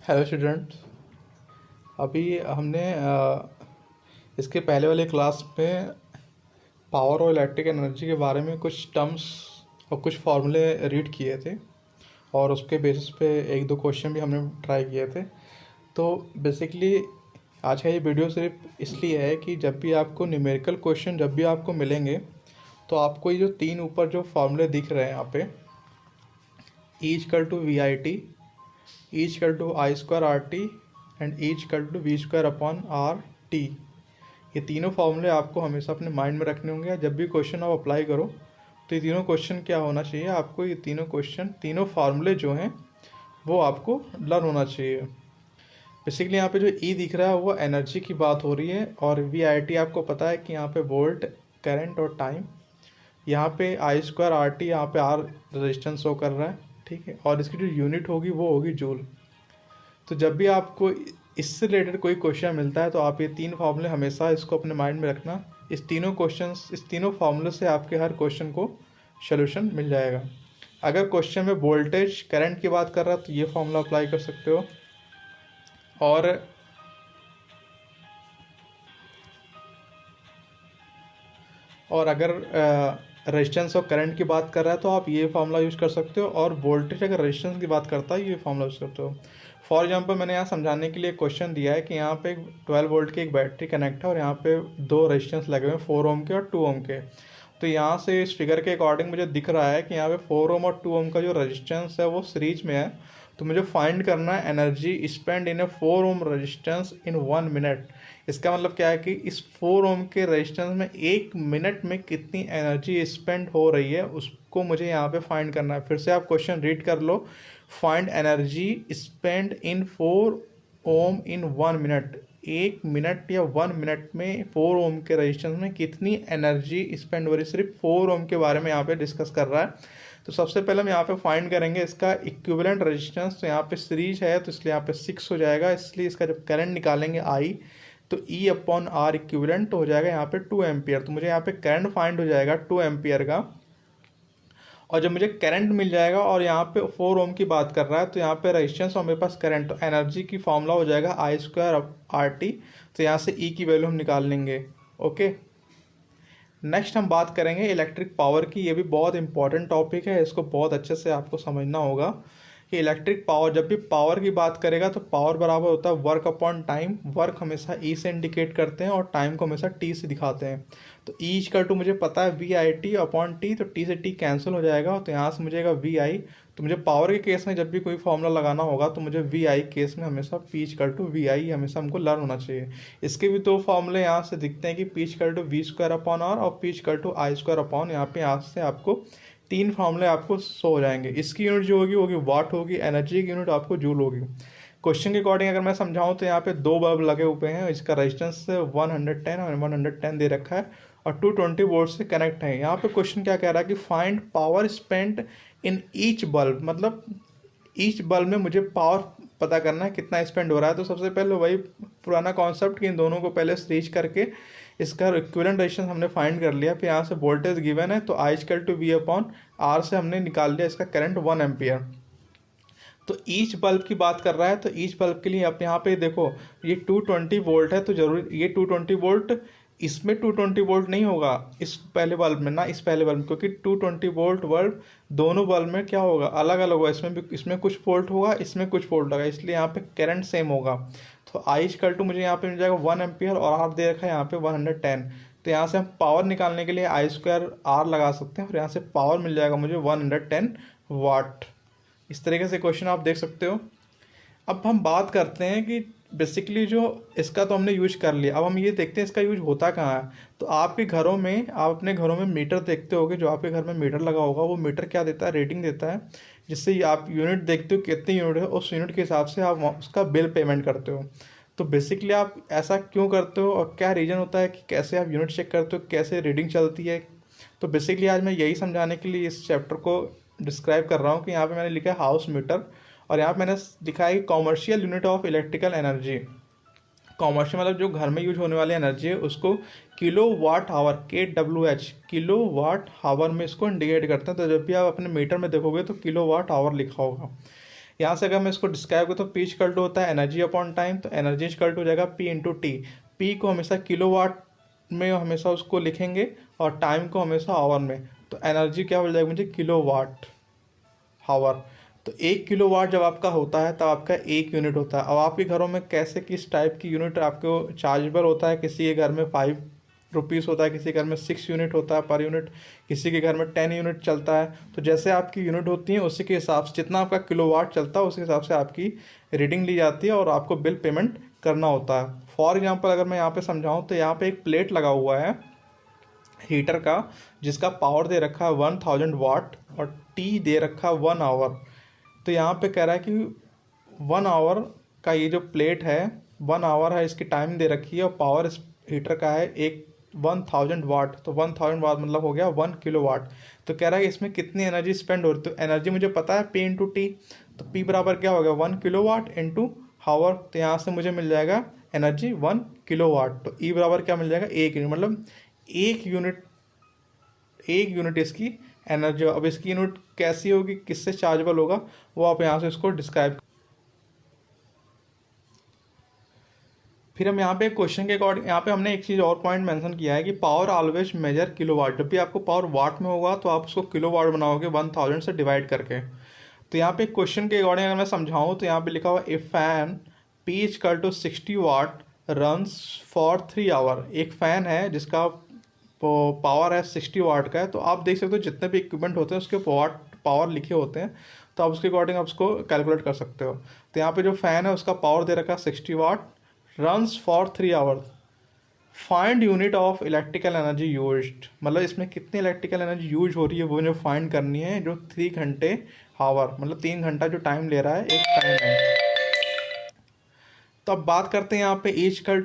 Hello students. अभी हमने इसके पहले वाले क्लास में पावर और इलेक्ट्रिक एनर्जी के बारे में कुछ टर्म्स और कुछ फार्मूले रीड किए थे और उसके बेसिस पे एक दो क्वेश्चन भी हमने ट्राई किए थे। तो बेसिकली आज का ये वीडियो सिर्फ इसलिए है कि जब भी आपको न्यूमेरिकल क्वेश्चन जब भी आपको मिलेंगे तो आपको ये जो तीन ऊपर जो फार्मूले दिख रहे हैं यहाँ पे, E equal to V I T, E equal to I square R T and E equal to V square upon R T, ये तीनों फार्मूले आपको हमेशा अपने माइंड में रखने होंगे। जब भी क्वेश्चन आप अप्लाई करो तो ये तीनों क्वेश्चन क्या होना चाहिए, आपको ये तीनों क्वेश्चन तीनों फार्मूले जो हैं वो आपको लर्न होना चाहिए। बेसिकली यहाँ पे जो ई दिख रहा है वो एनर्जी की बात हो रही है और वी आई टी आपको पता है कि यहाँ पे वोल्ट, करंट और टाइम, यहाँ पे आई स्क्वायर आर टी, यहाँ पे आर रेजिस्टेंस शो कर रहा है, ठीक है। और इसकी जो यूनिट होगी वो होगी जूल। तो जब भी आपको इससे रिलेटेड कोई क्वेश्चन मिलता है तो आप ये तीन फार्मूले हमेशा इसको अपने माइंड में रखना। इस तीनों फार्मूले से आपके हर क्वेश्चन को सलूशन मिल जाएगा। अगर क्वेश्चन में वोल्टेज करंट की बात कर रहा है तो ये फार्मूला अप्लाई कर सकते हो, और अगर रेजिस्टेंस और करंट की बात कर रहा है तो आप ये फार्मूला यूज़ कर सकते हो, और वोल्टेज अगर रेजिस्टेंस की बात करता है ये फार्मूला यूज़ करते हो। फॉर एग्जांपल मैंने यहाँ समझाने के लिए क्वेश्चन दिया है कि यहाँ पे 12 वोल्ट की एक बैटरी कनेक्ट है और यहाँ पे दो रेजिस्टेंस लगे हुए हैं, 4 ओम के और 2 ओम के। तो यहाँ से इस फिगर के अकॉर्डिंग मुझे दिख रहा है कि यहाँ पे 4 ओम और 2 ओम का जो रेजिस्टेंस है वो सीरीज में है। तो मुझे फाइंड करना है energy spend in A 4 ohm resistance in 1 minute. इसका मतलब क्या है कि इस 4 ओम के रेजिस्टेंस में 1 मिनट में कितनी एनर्जी स्पेंड हो रही है उसको मुझे यहाँ पे फाइंड करना है। फिर से आप क्वेश्चन रीड कर लो, find energy spend in 4 ohm in 1 minute. 1 minute या 1 मिनट में 4 ओम के रेजिस्टेंस में कितनी एनर्जी स्पेंड हो रही है, सिर्फ 4 ओम के बारे में यहाँ पे डिस्कस कर रहा है। तो सबसे पहले हम यहाँ पे फाइंड करेंगे इसका इक्विवेलेंट रेजिस्टेंस। तो यहाँ पे सीरीज है तो इसलिए यहाँ पे 6 हो जाएगा, इसलिए इसका जब करंट निकालेंगे आई तो E अपॉन आर इक्विवेलेंट हो जाएगा यहाँ पे 2 एम्पियर। तो मुझे यहाँ पे करंट फाइंड हो जाएगा 2 एम्पियर का, और जब मुझे करंट मिल जाएगा और यहाँ पे 4 ओम की बात कर रहा है तो यहाँ पे रेजिस्टेंस और मेरे पास करंट, तो एनर्जी की फॉर्मूला हो जाएगा आई स्क्वायर आर टी। तो यहाँ से E की वैल्यू हम निकाल लेंगे। ओके, नेक्स्ट हम बात करेंगे इलेक्ट्रिक पावर की। ये भी बहुत इंपॉर्टेंट टॉपिक है, इसको बहुत अच्छे से आपको समझना होगा कि इलेक्ट्रिक पावर, जब भी पावर की बात करेगा तो पावर बराबर होता है वर्क अपॉन टाइम। वर्क हमेशा ई से इंडिकेट करते हैं और टाइम को हमेशा टी से दिखाते हैं। तो ई इक्वल टू मुझे पता है V I T upon T, तो टी से टी कैंसिल हो जाएगा, तो यहाँ से मुझे वी आई। तो मुझे पावर के केस में जब भी कोई फॉर्मूला लगाना होगा तो मुझे वी आई केस में हमेशा पी इक्वल टू वी आई हमेशा हमको लर्न होना चाहिए। इसके भी दो फॉर्मूले यहाँ से दिखते हैं कि P equal to V square upon R और P equal to I square upon, यहाँ से आपको तीन फार्मूले आपको शो हो जाएंगे। इसकी यूनिट जो होगी होगी वाट होगी, एनर्जी की यूनिट आपको जूल होगी। क्वेश्चन के अकॉर्डिंग अगर मैं समझाऊं तो यहाँ पे दो बल्ब लगे हुए हैं, इसका रेजिस्टेंस 110 और 110 दे रखा है और 220 वोल्ट से कनेक्ट है। यहाँ पे क्वेश्चन क्या कह रहा है कि find power spent in each bulb, मतलब ईच बल्ब में मुझे पावर पता करना है कितना स्पेंड हो रहा है। तो सबसे पहले वही पुराना कॉन्सेप्ट कि इन दोनों को पहले सीरीज करके इसका इक्विवेलेंट रेजिस्टेंस हमने फाइंड कर लिया। फिर यहाँ से वोल्टेज गिवन है तो I equal to V upon R से हमने निकाल लिया इसका करंट 1 एम्पियर। तो ईच बल्ब की बात कर रहा है तो ईच बल्ब के लिए आप यहाँ पे देखो ये 220 वोल्ट है, तो जरूरी ये 220 वोल्ट, इसमें 220 वोल्ट नहीं होगा इस पहले बल्ब में ना इस पहले बल्ब में, क्योंकि 220 वोल्ट बल्ब दोनों बल्ब में क्या होगा अलग अलग होगा। इसमें कुछ वोल्ट होगा, इसमें कुछ वोल्ट होगा, इसलिए यहाँ पे करंट सेम होगा। तो आई इक्वल टू मुझे यहाँ पे मिल जाएगा 1 एम्पियर और आर दे रखा है यहाँ पे 110। तो यहाँ से हम पावर निकालने के लिए आई स्क्वायर आर लगा सकते हैं और यहाँ से पावर मिल जाएगा मुझे 110 वाट। इस तरीके से क्वेश्चन आप देख सकते हो। अब हम बात करते हैं कि बेसिकली जो इसका तो हमने यूज कर लिया, अब हम ये देखते हैं इसका यूज होता कहाँ है। तो आपके घरों में, आप अपने घरों में मीटर देखते होगे, जो आपके घर में मीटर लगा होगा वो मीटर क्या देता है, रीडिंग देता है, जिससे आप यूनिट देखते हो कितनी यूनिट है, उस यूनिट के हिसाब से आप उसका बिल पेमेंट करते हो। तो बेसिकली आप ऐसा क्यों करते हो और क्या रीज़न होता है कि कैसे आप यूनिट चेक करते हो, कैसे रीडिंग चलती है। तो बेसिकली आज मैं यही समझाने के लिए इस चैप्टर को डिस्क्राइब कर रहा हूँ कि यहाँ पे मैंने लिखा है हाउस मीटर और यहाँ पे मैंने लिखा है कि commercial unit of electrical energy. Commercial मतलब जो घर में यूज होने वाली एनर्जी है उसको kilo watt hour, KWH, kilo watt hour में इसको इंडिकेट करते हैं। तो जब भी आप अपने मीटर में देखोगे तो किलो वाट आवर लिखा होगा। यहाँ से अगर मैं इसको डिस्क्राइब करूँ तो पी इक्वल टू होता है एनर्जी अपॉन टाइम, तो एनर्जी इक्वल टू हो जाएगा पी इंटू टी। पी को हमेशा किलोवाट में हमेशा उसको लिखेंगे और टाइम को हमेशा आवर में, तो एनर्जी क्या हो जाएगा मुझे किलोवाट हावर। तो 1 किलोवाट जब आपका होता है तब आपका 1 यूनिट होता है। अब आपके घरों में कैसे किस टाइप की यूनिट आपको चार्जेबल होता है, किसी के घर में 5 रुपीज़ होता है, किसी के घर में 6 यूनिट होता है पर यूनिट, किसी के घर में 10 यूनिट चलता है। तो जैसे आपकी यूनिट होती है उसी के हिसाब से जितना आपका किलोवाट चलता है उसी हिसाब से आपकी रीडिंग ली जाती है और आपको बिल पेमेंट करना होता है। फॉर एग्जाम्पल अगर मैं यहाँ पे समझाऊँ तो यहाँ पे एक प्लेट लगा हुआ है हीटर का जिसका पावर दे रखा है 1000 वाट और टी दे रखा है 1 आवर। तो यहाँ पे कह रहा है कि 1 आवर का ये जो प्लेट है 1 आवर है, इसकी टाइम दे रखी है और पावर इस हीटर का है एक 1000 वाट। तो 1000 वाट मतलब हो गया 1 किलोवाट। तो कह रहा है कि इसमें कितनी एनर्जी स्पेंड हो रही है। तो एनर्जी मुझे पता है पी इंटू टी, तो पी बराबर क्या हो गया 1 किलोवाट इंटू हावर। तो यहाँ से मुझे मिल जाएगा एनर्जी 1 किलोवाट। तो ई बराबर क्या मिल जाएगा 1 यूनिट, मतलब 1 यूनिट इसकी एनर्जी। अब इसकी यूनिट कैसी होगी, किससे चार्जेबल होगा, वो आप यहाँ से इसको डिस्क्राइब। फिर हम यहाँ पे क्वेश्चन के अकॉर्डिंग यहाँ पे हमने एक चीज़ और पॉइंट मेंशन किया है कि पावर ऑलवेज मेजर किलोवाट। जब भी आपको पावर वाट में होगा तो आप उसको किलोवाट बनाओगे 1000 से डिवाइड करके। तो यहाँ पे क्वेश्चन के अकॉर्डिंग अगर मैं समझाऊँ तो यहाँ पे लिखा हुआ a fan P equal to 60 watt runs for 3 hour. एक फ़ैन है जिसका पावर है 60 वाट का है। तो आप देख सकते हो जितने भी इक्विपमेंट होते हैं उसके पावर लिखे होते हैं, तो आप उसके अकॉर्डिंग आप उसको कैलकुलेट कर सकते हो। तो यहाँ पे जो फ़ैन है उसका पावर दे रखा है 60 watt, runs for 3 hour. Find unit of electrical energy used, मतलब इसमें कितनी इलेक्ट्रिकल एनर्जी यूज हो रही है वो जो फाइंड करनी है, जो 3 घंटे आवर मतलब 3 घंटा जो टाइम ले रहा है एक फैन है। तो अब बात करते हैं यहाँ पे इक्वल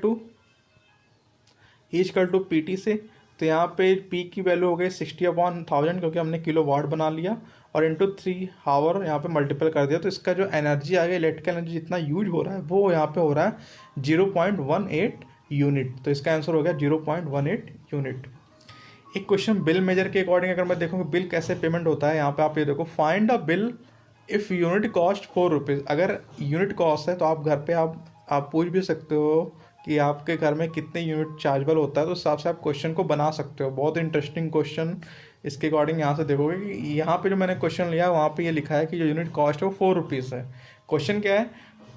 टू पी टी से। तो यहाँ पे पी की वैल्यू हो गई 60/1000 क्योंकि हमने किलो वाट बना लिया, और इंटू 3 आवर यहाँ पे मल्टीपल कर दिया। तो इसका जो एनर्जी आ गया इलेक्ट्रिकल एनर्जी जितना यूज हो रहा है वो यहाँ पे हो रहा है 0.18 यूनिट। तो इसका आंसर हो गया 0.18 यूनिट। एक क्वेश्चन बिल मेजर के अकॉर्डिंग अगर मैं देखूँ बिल कैसे पेमेंट होता है, यहाँ पे आप ये देखो find a bill if unit cost 4 rupees. अगर यूनिट कॉस्ट है तो आप घर पे आप पूछ भी सकते हो कि आपके घर में कितने यूनिट चार्जेबल होता है, तो उस हिसाब से आप क्वेश्चन को बना सकते हो। बहुत इंटरेस्टिंग क्वेश्चन इसके अकॉर्डिंग यहाँ से देखोगे कि यहाँ पे जो मैंने क्वेश्चन लिया वहाँ पे ये लिखा है कि जो यूनिट कॉस्ट है वो 4 रुपीज़ है। क्वेश्चन क्या है,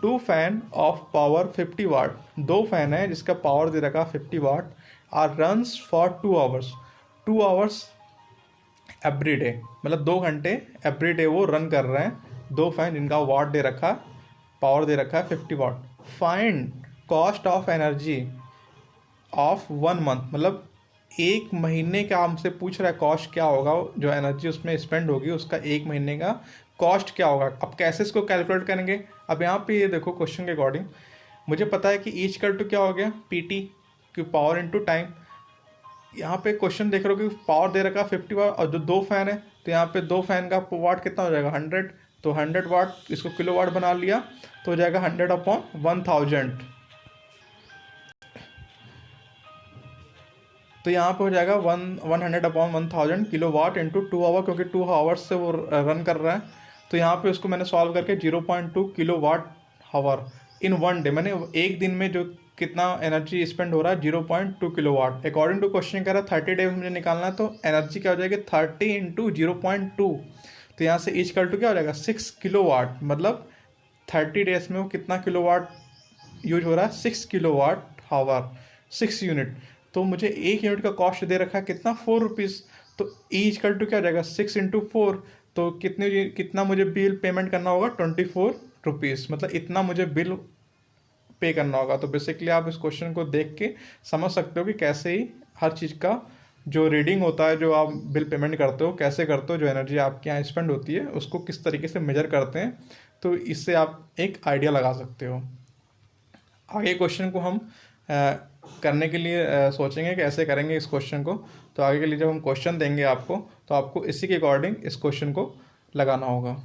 2 fan of power 50 watt, 2 fan है जिसका पावर दे रखा 50 watt, are runs for 2 hours, 2 hours every day, मतलब 2 घंटे एवरी डे वो रन कर रहे हैं। 2 फैन जिनका वाट दे रखा पावर दे रखा है 50 watt. Find cost of energy of 1 month, मतलब 1 महीने का हमसे पूछ रहा है कॉस्ट क्या होगा, जो एनर्जी उसमें स्पेंड होगी उसका 1 महीने का कॉस्ट क्या होगा। अब कैसे इसको कैलकुलेट करेंगे, अब यहाँ पे ये देखो क्वेश्चन के अकॉर्डिंग मुझे पता है कि ईच इक्वल टू क्या हो गया पी टी की पावर इंटू टाइम। यहाँ पे क्वेश्चन देख रहे हो कि पावर दे रखा 50 वाट और जो 2 फैन है तो यहाँ पे 2 फैन का वाट कितना हो जाएगा 100। तो 100 वाट इसको किलो वाट बना लिया तो हो जाएगा 100/1000। तो यहाँ पे हो जाएगा 100/1000 किलो वाट इंटू 2 आवर, क्योंकि 2 आवर्स से वो रन कर रहा है। तो यहाँ पे उसको मैंने सॉल्व करके 0.2 किलो वाट हावर इन 1 डे, मैंने एक दिन में जो कितना एनर्जी स्पेंड हो रहा है 0.2 kilo watt. According to question कह रहा है 30 डेज मुझे निकालना है, तो एनर्जी क्या हो जाएगी 30 इंटू 0.2। तो यहाँ से इज इक्वल टू क्या हो जाएगा 6 किलो वाट, मतलब 30 डेज में वो कितना किलो वाट यूज हो रहा है 6 किलो वाट हावर, 6 यूनिट। तो मुझे 1 यूनिट का कॉस्ट दे रखा है कितना 4 रुपीज़। तो ई इक्वल टू क्या हो जाएगा 6 इंटू 4, तो कितना मुझे बिल पेमेंट करना होगा 24 रुपीज़, मतलब इतना मुझे बिल पे करना होगा। तो बेसिकली आप इस क्वेश्चन को देख के समझ सकते हो कि कैसे ही हर चीज़ का जो रीडिंग होता है, जो आप बिल पेमेंट करते हो कैसे करते हो, जो एनर्जी आपके यहाँ स्पेंड होती है उसको किस तरीके से मेजर करते हैं, तो इससे आप एक आइडिया लगा सकते हो। आगे क्वेश्चन को हम करने के लिए सोचेंगे कि ऐसे करेंगे इस क्वेश्चन को। तो आगे के लिए जब हम क्वेश्चन देंगे आपको, तो आपको इसी के अकॉर्डिंग इस क्वेश्चन को लगाना होगा।